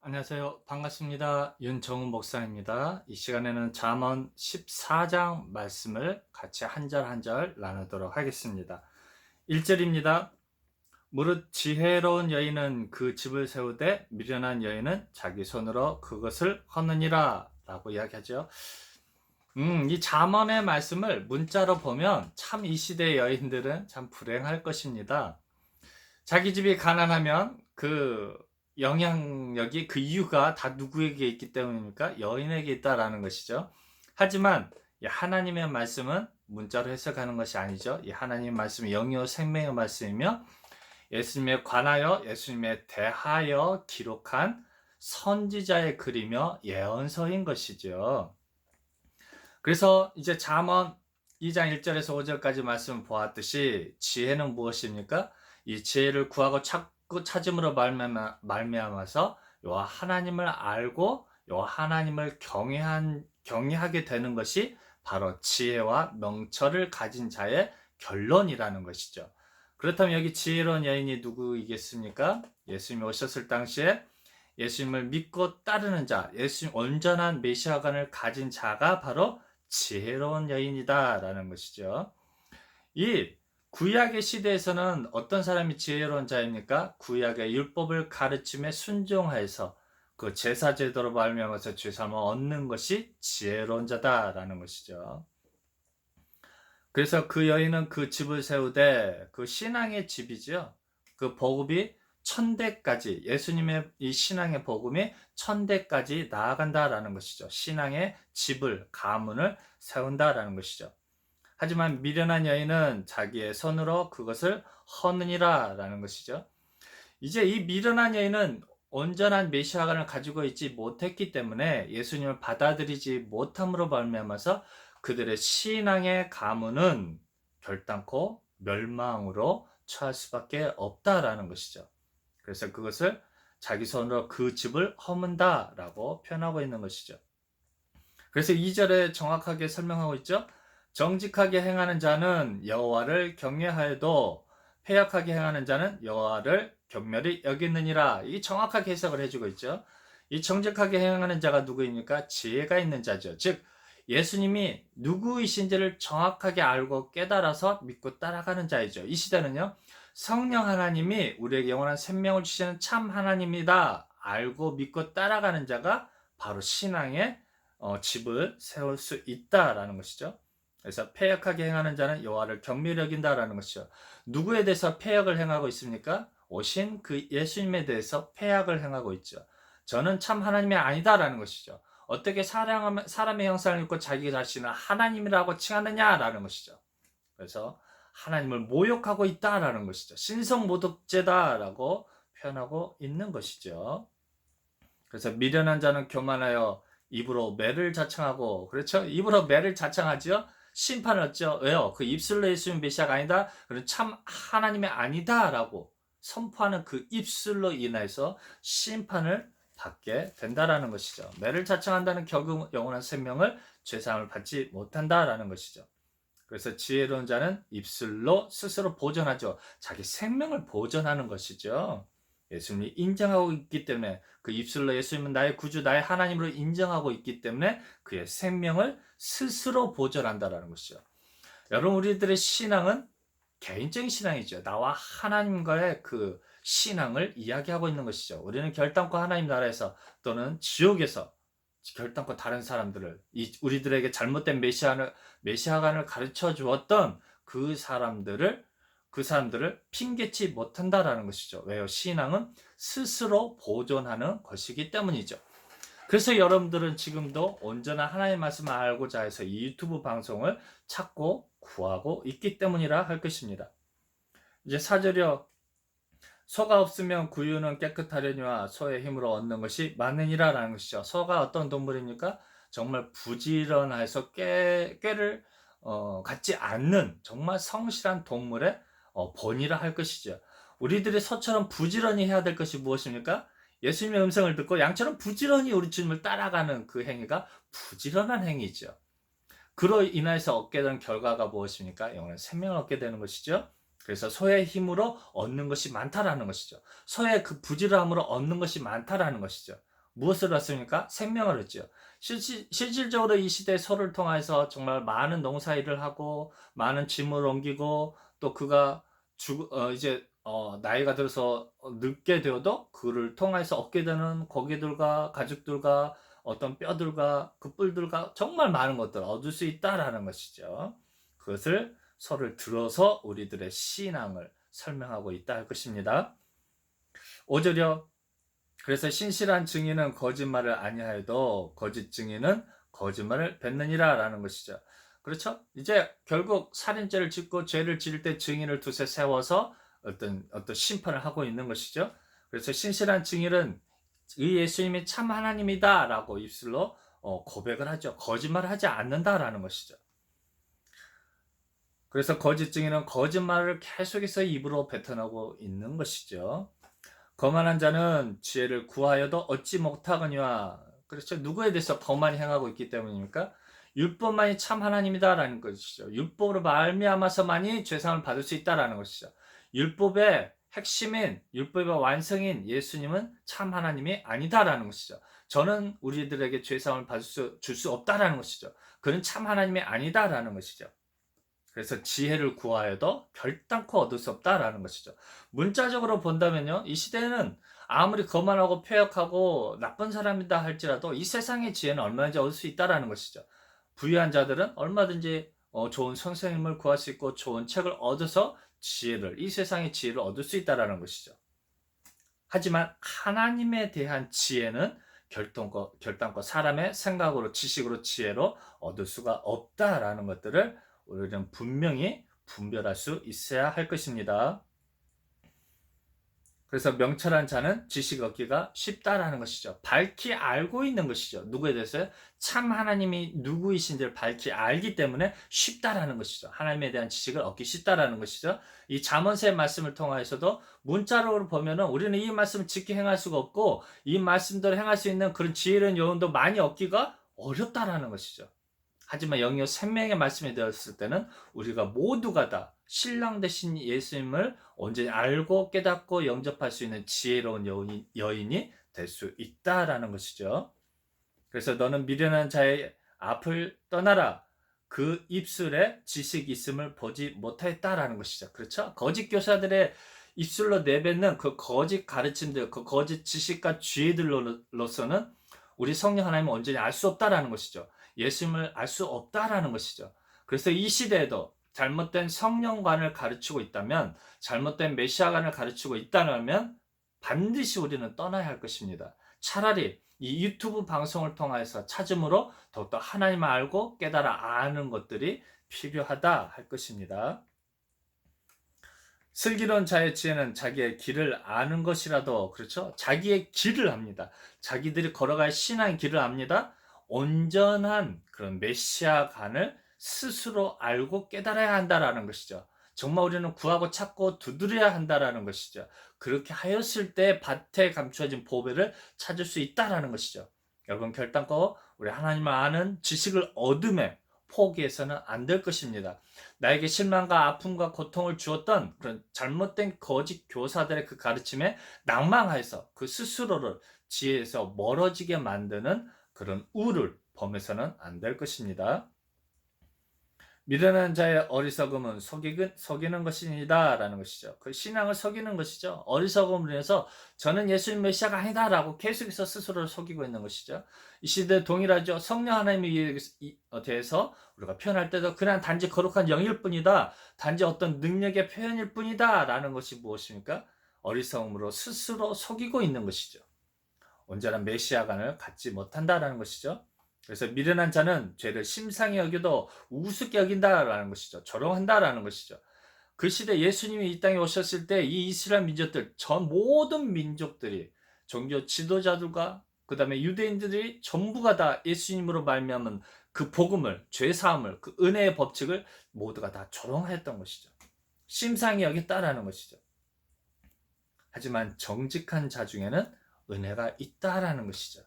안녕하세요. 반갑습니다. 윤정훈 목사입니다. 이 시간에는 잠언 14장 말씀을 같이 한 절 한 절 나누도록 하겠습니다. 1절입니다. 무릇 지혜로운 여인은 그 집을 세우되 미련한 여인은 자기 손으로 그것을 허느니라 라고 이야기하죠. 이 잠언의 말씀을 문자로 보면 참 이 시대의 여인들은 참 불행할 것입니다. 자기 집이 가난하면 그 영향력이 그 이유가 다 누구에게 있기 때문입니까? 여인에게 있다라는 것이죠. 하지만 이 하나님의 말씀은 문자로 해석하는 것이 아니죠. 이 하나님의 말씀은 영이요 생명의 말씀이며 예수님에 관하여 예수님에 대하여 기록한 선지자의 글이며 예언서인 것이죠. 그래서 이제 잠언 2장 1절에서 5절까지 말씀을 보았듯이 지혜는 무엇입니까? 이 지혜를 구하고 찾고 찾음으로 말미암아서 여호와 하나님을 알고 여호와 하나님을 경외하게 되는 것이 바로 지혜와 명철을 가진 자의 결론이라는 것이죠. 그렇다면 여기 지혜로운 여인이 누구이겠습니까? 예수님이 오셨을 당시에 예수님을 믿고 따르는 자, 예수님 온전한 메시아관을 가진 자가 바로 지혜로운 여인이다라는 것이죠. 이 구약의 시대에서는 어떤 사람이 지혜로운 자입니까? 구약의 율법을 가르침에 순종하여서 그 제사 제도로 말미암아서 죄사함을 얻는 것이 지혜로운 자다라는 것이죠. 그래서 그 여인은 그 집을 세우되 그 신앙의 집이죠. 그 복음이 천대까지 예수님의 이 신앙의 복음이 천대까지 나아간다라는 것이죠. 신앙의 집을 가문을 세운다라는 것이죠. 하지만 미련한 여인은 자기의 손으로 그것을 허느니라라는 것이죠. 이제 이 미련한 여인은 온전한 메시아관을 가지고 있지 못했기 때문에 예수님을 받아들이지 못함으로 말미암아서 그들의 신앙의 가문은 결단코 멸망으로 처할 수밖에 없다라는 것이죠. 그래서 그것을 자기 손으로 그 집을 허문다라고 표현하고 있는 것이죠. 그래서 2절에 정확하게 설명하고 있죠. 정직하게 행하는 자는 여호와를 경외하여도 패역하게 행하는 자는 여호와를 경멸히 여기느니라. 이 정확하게 해석을 해주고 있죠. 이 정직하게 행하는 자가 누구입니까? 지혜가 있는 자죠. 즉 예수님이 누구이신지를 정확하게 알고 깨달아서 믿고 따라가는 자이죠. 이 시대는요. 성령 하나님이 우리에게 영원한 생명을 주시는 참 하나님이다. 알고 믿고 따라가는 자가 바로 신앙의 집을 세울 수 있다라는 것이죠. 그래서 패역하게 행하는 자는 여호와를 경멸히 여긴다라는 것이죠. 누구에 대해서 패역을 행하고 있습니까? 오신 그 예수님에 대해서 패역을 행하고 있죠. 저는 참 하나님이 아니다라는 것이죠. 어떻게 사람의 형상을 입고 자기 자신을 하나님이라고 칭하느냐라는 것이죠. 그래서 하나님을 모욕하고 있다라는 것이죠. 신성모독죄다라고 표현하고 있는 것이죠. 그래서 미련한 자는 교만하여 입으로 매를 자청하고, 그렇죠? 입으로 매를 자청하죠. 심판을 얻죠. 왜요? 그 입술로 예수님 메시아가 아니다. 그럼 참 하나님이 아니다라고 선포하는 그 입술로 인해서 심판을 받게 된다라는 것이죠. 매를 자청한다는 결국 영원한 생명을 죄사함을 받지 못한다라는 것이죠. 그래서 지혜로운 자는 입술로 스스로 보존하죠. 자기 생명을 보존하는 것이죠. 예수님이 인정하고 있기 때문에 그 입술로 예수님은 나의 구주, 나의 하나님으로 인정하고 있기 때문에 그의 생명을 스스로 보존한다라는 것이죠. 여러분, 우리들의 신앙은 개인적인 신앙이죠. 나와 하나님과의 그 신앙을 이야기하고 있는 것이죠. 우리는 결단코 하나님 나라에서 또는 지옥에서 결단코 다른 사람들을 우리들에게 잘못된 메시아관을 가르쳐 주었던 그 사람들을 핑계치 못한다라는 것이죠. 왜요? 신앙은 스스로 보존하는 것이기 때문이죠. 그래서 여러분들은 지금도 온전한 하나님의 말씀을 알고자 해서 이 유튜브 방송을 찾고 구하고 있기 때문이라 할 것입니다. 이제 4절이요. 소가 없으면 구유는 깨끗하려니와 소의 힘으로 얻는 것이 많으니라 라는 것이죠. 소가 어떤 동물입니까? 정말 부지런해서 꾀를 갖지 않는 정말 성실한 동물의 본이라 할 것이죠. 우리들이 소처럼 부지런히 해야 될 것이 무엇입니까? 예수님의 음성을 듣고 양처럼 부지런히 우리 주님을 따라가는 그 행위가 부지런한 행위죠. 그로 인해서 얻게 되는 결과가 무엇입니까? 영원한 생명을 얻게 되는 것이죠. 그래서 소의 힘으로 얻는 것이 많다라는 것이죠. 소의 그 부지런함으로 얻는 것이 많다라는 것이죠. 무엇을 얻습니까? 생명을 얻죠. 실질적으로 이 시대 소를 통해서 정말 많은 농사 일을 하고 많은 짐을 옮기고 또 그가 이제 나이가 들어서 늙게 되어도 그를 통해서 얻게 되는 고기들과 가죽들과 어떤 뼈들과 그 뿔들과 정말 많은 것들을 얻을 수 있다라는 것이죠. 그것을 소를 들어서 우리들의 신앙을 설명하고 있다 할 것입니다. 5절이요. 그래서 신실한 증인은 거짓말을 아니하여도 거짓 증인은 거짓말을 뱉느니라 라는 것이죠. 그렇죠? 이제 결국 살인죄를 짓고 죄를 지을 때 증인을 두세 세워서 어떤 심판을 하고 있는 것이죠. 그래서 신실한 증인은 이 예수님이 참 하나님이다 라고 입술로 고백을 하죠. 거짓말을 하지 않는다라는 것이죠. 그래서 거짓 증인은 거짓말을 계속해서 입으로 뱉어나오고 있는 것이죠. 거만한 자는 지혜를 구하여도 얻지 못하거니와, 그렇죠? 누구에 대해서 거만히 행하고 있기 때문입니까? 율법만이 참 하나님이다라는 것이죠. 율법으로 말미암아서만이 죄사함을 받을 수 있다라는 것이죠. 율법의 핵심인, 율법의 완성인 예수님은 참 하나님이 아니다라는 것이죠. 저는 우리들에게 죄사함을 줄 수 없다라는 것이죠. 그는 참 하나님이 아니다라는 것이죠. 그래서 지혜를 구하여도 결단코 얻을 수 없다라는 것이죠. 문자적으로 본다면요, 이 시대는 아무리 거만하고 폐역하고 나쁜 사람이다 할지라도 이 세상의 지혜는 얼마든지 얻을 수 있다라는 것이죠. 부유한 자들은 얼마든지 좋은 선생님을 구할 수 있고 좋은 책을 얻어서 이 세상의 지혜를 얻을 수 있다라는 것이죠. 하지만 하나님에 대한 지혜는 결단코 사람의 생각으로, 지식으로, 지혜로 얻을 수가 없다라는 것들을 우리는 분명히 분별할 수 있어야 할 것입니다. 그래서 명철한 자는 지식 얻기가 쉽다라는 것이죠. 밝히 알고 있는 것이죠. 누구에 대해서요? 참 하나님이 누구이신지를 밝히 알기 때문에 쉽다라는 것이죠. 하나님에 대한 지식을 얻기 쉽다라는 것이죠. 이 잠언서의 말씀을 통하여서도 문자로 보면은 우리는 이 말씀을 지키 행할 수가 없고 이 말씀대로 행할 수 있는 그런 지혜로운 여운도 많이 얻기가 어렵다라는 것이죠. 하지만 영역 생명의 말씀이 되었을 때는 우리가 모두가 다 신랑 되신 예수님을 온전히 알고 깨닫고 영접할 수 있는 지혜로운 여인이 될 수 있다라는 것이죠. 그래서 너는 미련한 자의 앞을 떠나라. 그 입술에 지식이 있음을 보지 못하였다라는 것이죠. 그렇죠? 거짓 교사들의 입술로 내뱉는 그 거짓 가르침들, 그 거짓 지식과 지혜들로서는 우리 성령 하나님을 온전히 알 수 없다라는 것이죠. 예수님을 알 수 없다라는 것이죠. 그래서 이 시대에도 잘못된 성령관을 가르치고 있다면, 잘못된 메시아관을 가르치고 있다면 반드시 우리는 떠나야 할 것입니다. 차라리 이 유튜브 방송을 통해서 찾음으로 더욱더 하나님을 알고 깨달아 아는 것들이 필요하다 할 것입니다. 슬기로운 자의 지혜는 자기의 길을 아는 것이라도, 그렇죠? 자기의 길을 압니다. 자기들이 걸어갈 신앙의 길을 압니다. 온전한 그런 메시아관을 스스로 알고 깨달아야 한다라는 것이죠. 정말 우리는 구하고 찾고 두드려야 한다라는 것이죠. 그렇게 하였을 때 밭에 감추어진 보배를 찾을 수 있다라는 것이죠. 여러분, 결단코 우리 하나님을 아는 지식을 얻음에 포기해서는 안 될 것입니다. 나에게 실망과 아픔과 고통을 주었던 그런 잘못된 거짓 교사들의 그 가르침에 낭망하여서 그 스스로를 지혜에서 멀어지게 만드는 그런 우를 범해서는 안 될 것입니다. 미련한 자의 어리석음은 속이는 것이니다 라는 것이죠. 그 신앙을 속이는 것이죠. 어리석음을 인해서 저는 예수님 메시아가 아니다라고 계속해서 스스로를 속이고 있는 것이죠. 이 시대 동일하죠. 성령 하나님에 대해서 우리가 표현할 때도 그냥 단지 거룩한 영일 뿐이다, 단지 어떤 능력의 표현일 뿐이다 라는 것이 무엇입니까? 어리석음으로 스스로 속이고 있는 것이죠. 온전한 메시아관을 갖지 못한다라는 것이죠. 그래서 미련한 자는 죄를 심상히 여겨도 우습게 여긴다라는 것이죠. 조롱한다라는 것이죠. 그 시대 예수님이 이 땅에 오셨을 때 이 이스라엘 민족들, 전 모든 민족들이 종교 지도자들과 그 다음에 유대인들이 전부가 다 예수님으로 말미암은 그 복음을, 죄 사함을, 그 은혜의 법칙을 모두가 다 조롱하였던 것이죠. 심상히 여겼다라는 것이죠. 하지만 정직한 자 중에는 은혜가 있다라는 것이죠.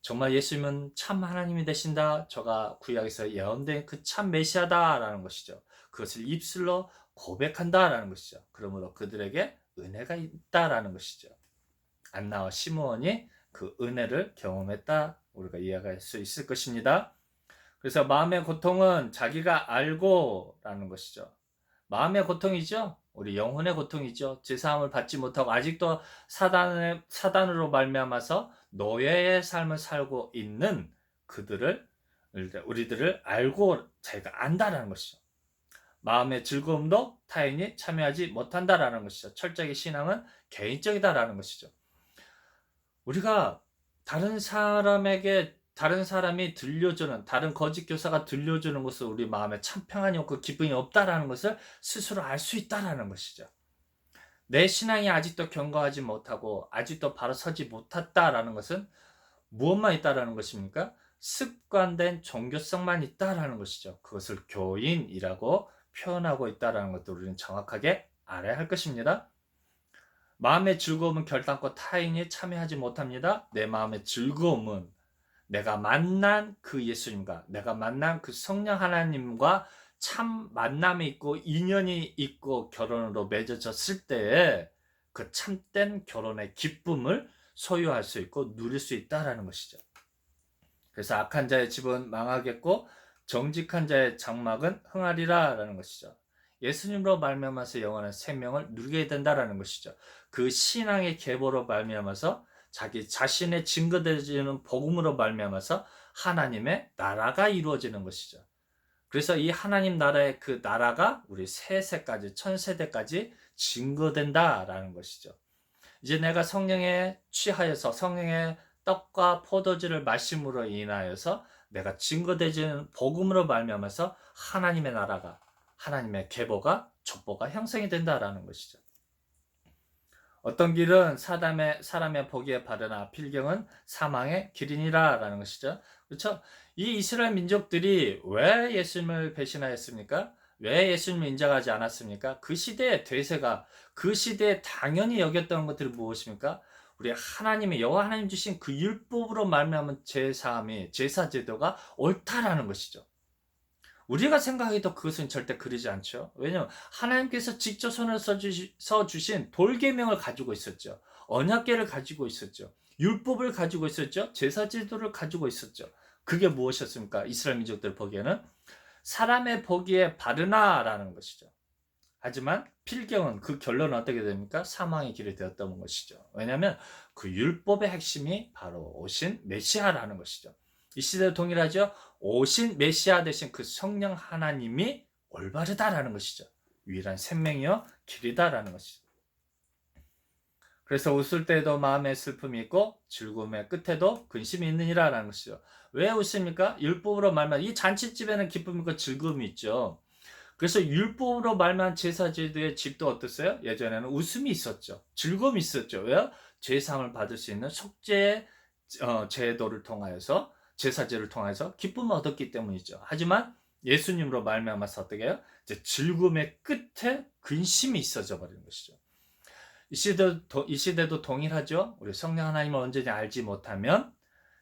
정말 예수님은 참 하나님이 되신다, 저가 구약에서 예언된 그 참 메시아다라는 것이죠. 그것을 입술로 고백한다라는 것이죠. 그러므로 그들에게 은혜가 있다라는 것이죠. 안나와 시므온이 그 은혜를 경험했다. 우리가 이해할 수 있을 것입니다. 그래서 마음의 고통은 자기가 알고라는 것이죠. 마음의 고통이죠. 우리 영혼의 고통이죠. 제사함을 받지 못하고 아직도 사단으로 말미암아서 노예의 삶을 살고 있는 그들을 우리들을 알고 자기가 안다라는 것이죠. 마음의 즐거움도 타인이 참여하지 못한다라는 것이죠. 철저하게 신앙은 개인적이다라는 것이죠. 우리가 다른 사람이 들려주는, 다른 거짓 교사가 들려주는 것을 우리 마음에 참 평안이 없고 기쁨이 없다라는 것을 스스로 알 수 있다라는 것이죠. 내 신앙이 아직도 견고하지 못하고 아직도 바로 서지 못했다라는 것은 무엇만 있다라는 것입니까? 습관된 종교성만 있다라는 것이죠. 그것을 교인이라고 표현하고 있다라는 것도 우리는 정확하게 알아야 할 것입니다. 마음의 즐거움은 결단코 타인이 참여하지 못합니다. 내 마음의 즐거움은 내가 만난 그 예수님과 내가 만난 그 성령 하나님과 참 만남이 있고 인연이 있고 결혼으로 맺어졌을 때에 그 참된 결혼의 기쁨을 소유할 수 있고 누릴 수 있다라는 것이죠. 그래서 악한 자의 집은 망하겠고 정직한 자의 장막은 흥하리라라는 것이죠. 예수님으로 말미암아서 영원한 생명을 누리게 된다라는 것이죠. 그 신앙의 계보로 말미암아서 자기 자신의 증거되어지는 복음으로 말미암아서 하나님의 나라가 이루어지는 것이죠. 그래서 이 하나님 나라의 그 나라가 우리 세세까지 천세대까지 증거된다라는 것이죠. 이제 내가 성령에 취하여서 성령의 떡과 포도주를 마심으로 인하여서 내가 증거되지는 복음으로 말미암아서 하나님의 나라가 하나님의 계보가 족보가 형성이 된다라는 것이죠. 어떤 길은 사람의 보기에 바르나 필경은 사망의 길이니라라는 것이죠. 그렇죠? 이 이스라엘 민족들이 왜 예수님을 배신하였습니까? 왜 예수님을 인정하지 않았습니까? 그 시대의 대세가 그 시대에 당연히 여겼던 것들이 무엇입니까? 우리 하나님의 여호와 하나님 주신 그 율법으로 말미암은 제사 제도가 옳다라는 것이죠. 우리가 생각해도 그것은 절대 그러지 않죠. 왜냐하면 하나님께서 직접 손을 써주신 돌계명을 가지고 있었죠. 언약궤를 가지고 있었죠. 율법을 가지고 있었죠. 제사제도를 가지고 있었죠. 그게 무엇이었습니까? 이스라엘 민족들 보기에는 사람의 보기에 바르나라는 것이죠. 하지만 필경은 그 결론은 어떻게 됩니까? 사망의 길이 되었던 것이죠. 왜냐하면 그 율법의 핵심이 바로 오신 메시아라는 것이죠. 이 시대도 동일하죠. 오신 메시아 대신 그 성령 하나님이 올바르다라는 것이죠. 유일한 생명이요 길이다라는 것이죠. 그래서 웃을 때에도 마음에 슬픔이 있고 즐거움의 끝에도 근심이 있느니라라는 것이죠. 왜 웃습니까? 율법으로 말만 이 잔치집에는 기쁨이 있고 즐거움이 있죠. 그래서 율법으로 말만 제사제도의 집도 어땠어요? 예전에는 웃음이 있었죠. 즐거움이 있었죠. 왜요? 제사함을 받을 수 있는 속죄 제도를 통하여서 제사제를 통해서 기쁨을 얻었기 때문이죠. 하지만 예수님으로 말미암아서 어떻게 해요? 이제 즐거움의 끝에 근심이 있어져 버리는 것이죠. 이 시대도 동일하죠. 우리 성령 하나님을 온전히 알지 못하면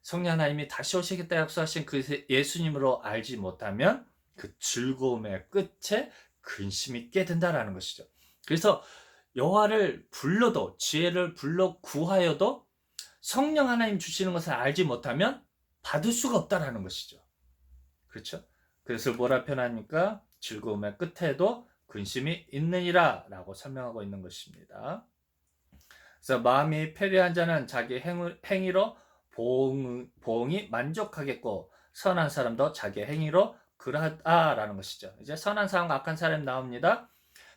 성령 하나님이 다시 오시겠다 약속하신 그 예수님으로 알지 못하면 그 즐거움의 끝에 근심이 있게 된다라는 것이죠. 그래서 여호와를 불러도 지혜를 불러 구하여도 성령 하나님 주시는 것을 알지 못하면 받을 수가 없다라는 것이죠. 그렇죠? 그래서 뭐라 표현합니까? 즐거움의 끝에도 근심이 있느니라 라고 설명하고 있는 것입니다. 그래서 마음이 패리한 자는 자기 행위로 보응이 만족하겠고 선한 사람도 자기 행위로 그러하다라는 것이죠. 이제 선한 사람과 악한 사람이 나옵니다.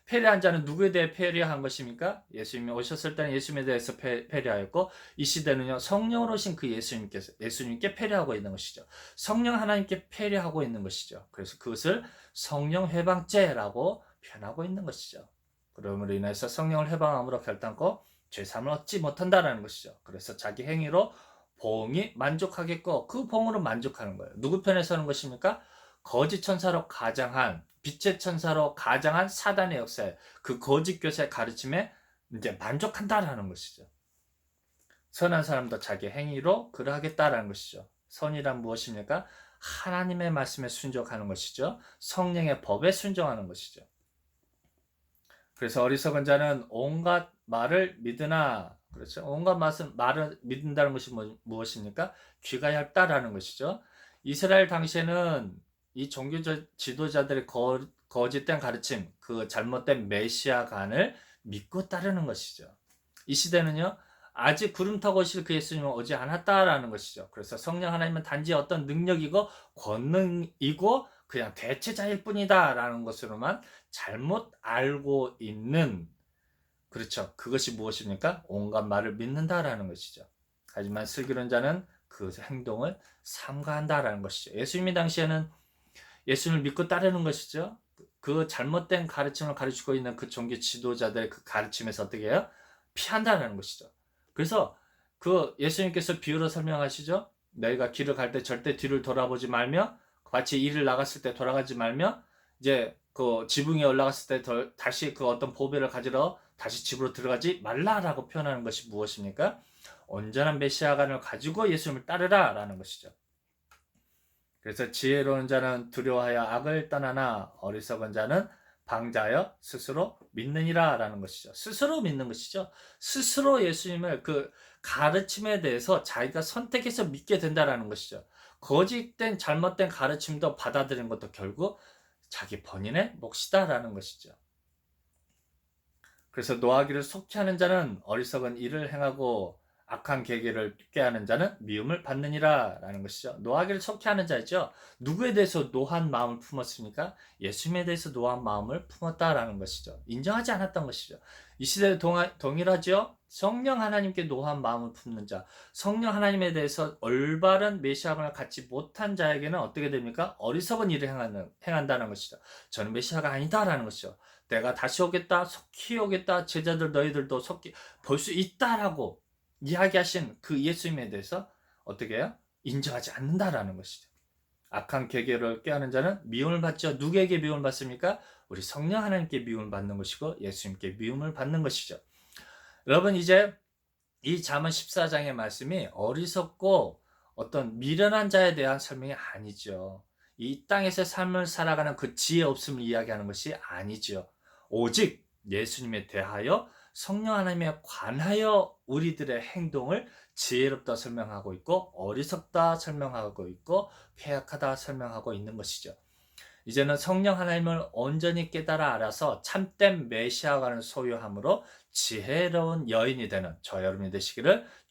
패리한 자는 누구에 대해 패리한 것입니까? 예수님이 오셨을 때는 예수님에 대해서 패리하였고 이 시대는요 성령으로 오신 그 예수님께 패리하고 있는 것이죠. 성령 하나님께 패리하고 있는 것이죠. 그래서 그것을 성령 회방죄라고 표현하고 있는 것이죠. 그러므로 인해서 성령을 회방함으로 결단코 죄사함을 얻지 못한다라는 것이죠. 그래서 자기 행위로 보응이 만족하겠고 그 보응으로 만족하는 거예요. 누구 편에 서는 것입니까? 거짓 천사로 가장한 빛의 천사로 가장한 사단의 역사에 그 거짓 교사의 가르침에 이제 만족한다라는 것이죠. 선한 사람도 자기 행위로 그러하겠다라는 것이죠. 선이란 무엇입니까? 하나님의 말씀에 순종하는 것이죠. 성령의 법에 순종하는 것이죠. 그래서 어리석은 자는 온갖 말을 믿으나 그렇죠. 온갖 말을 믿는다는 것이 무엇입니까? 귀가 얇다라는 것이죠. 이스라엘 당시에는 이 종교 지도자들의 거짓된 가르침, 그 잘못된 메시아관을 믿고 따르는 것이죠. 이 시대는요, 아직 구름 타고 오실 그 예수님은 오지 않았다라는 것이죠. 그래서 성령 하나님은 단지 어떤 능력이고 권능이고 그냥 대체자일 뿐이다라는 것으로만 잘못 알고 있는, 그렇죠. 그것이 무엇입니까? 온갖 말을 믿는다라는 것이죠. 하지만 슬기로운 자는 그 행동을 삼가한다라는 것이죠. 예수님이 당시에는 예수님을 믿고 따르는 것이죠. 그 잘못된 가르침을 가르치고 있는 그 종교 지도자들의 그 가르침에서 어떻게 해요? 피한다는 것이죠. 그래서 그 예수님께서 비유로 설명하시죠. 너희가 길을 갈 때 절대 뒤를 돌아보지 말며, 같이 일을 나갔을 때 돌아가지 말며, 이제 그 지붕에 올라갔을 때 다시 그 어떤 보배를 가지러 다시 집으로 들어가지 말라라고 표현하는 것이 무엇입니까? 온전한 메시아관을 가지고 예수님을 따르라라는 것이죠. 그래서 지혜로운 자는 두려워하여 악을 떠나나 어리석은 자는 방자하여 스스로 믿느니라 라는 것이죠. 스스로 믿는 것이죠. 스스로 예수님을 그 가르침에 대해서 자기가 선택해서 믿게 된다라는 것이죠. 거짓된 잘못된 가르침도 받아들이는 것도 결국 자기 본인의 몫이다라는 것이죠. 그래서 노하기를 속히 하는 자는 어리석은 일을 행하고 악한 계기를 꾀하는 자는 미움을 받느니라 라는 것이죠. 노하기를 속히 하는 자이죠. 누구에 대해서 노한 마음을 품었습니까? 예수님에 대해서 노한 마음을 품었다라는 것이죠. 인정하지 않았던 것이죠. 이 시대에 동일하죠. 성령 하나님께 노한 마음을 품는 자, 성령 하나님에 대해서 올바른 메시아관을 갖지 못한 자에게는 어떻게 됩니까? 어리석은 일을 행한다는 것이죠. 저는 메시아가 아니다라는 것이죠. 내가 다시 오겠다, 속히 오겠다, 제자들 너희들도 속히 볼 수 있다라고 이야기하신 그 예수님에 대해서 어떻게 해요? 인정하지 않는다라는 것이죠. 악한 계계를 꾀하는 자는 미움을 받죠. 누구에게 미움을 받습니까? 우리 성령 하나님께 미움을 받는 것이고 예수님께 미움을 받는 것이죠. 여러분, 이제 이 잠언 14장의 말씀이 어리석고 어떤 미련한 자에 대한 설명이 아니죠. 이 땅에서 삶을 살아가는 그 지혜 없음을 이야기하는 것이 아니죠. 오직 예수님에 대하여 성령 하나님에 관하여 우리들의 행동을 지혜롭다 설명하고 있고 어리석다 설명하고 있고 폐역하다 설명하고 있는 것이죠. 이제는 성령 하나님을 온전히 깨달아 알아서 참된 메시아관을 소유함으로 지혜로운 여인이 되는 저 여러분이 되시기를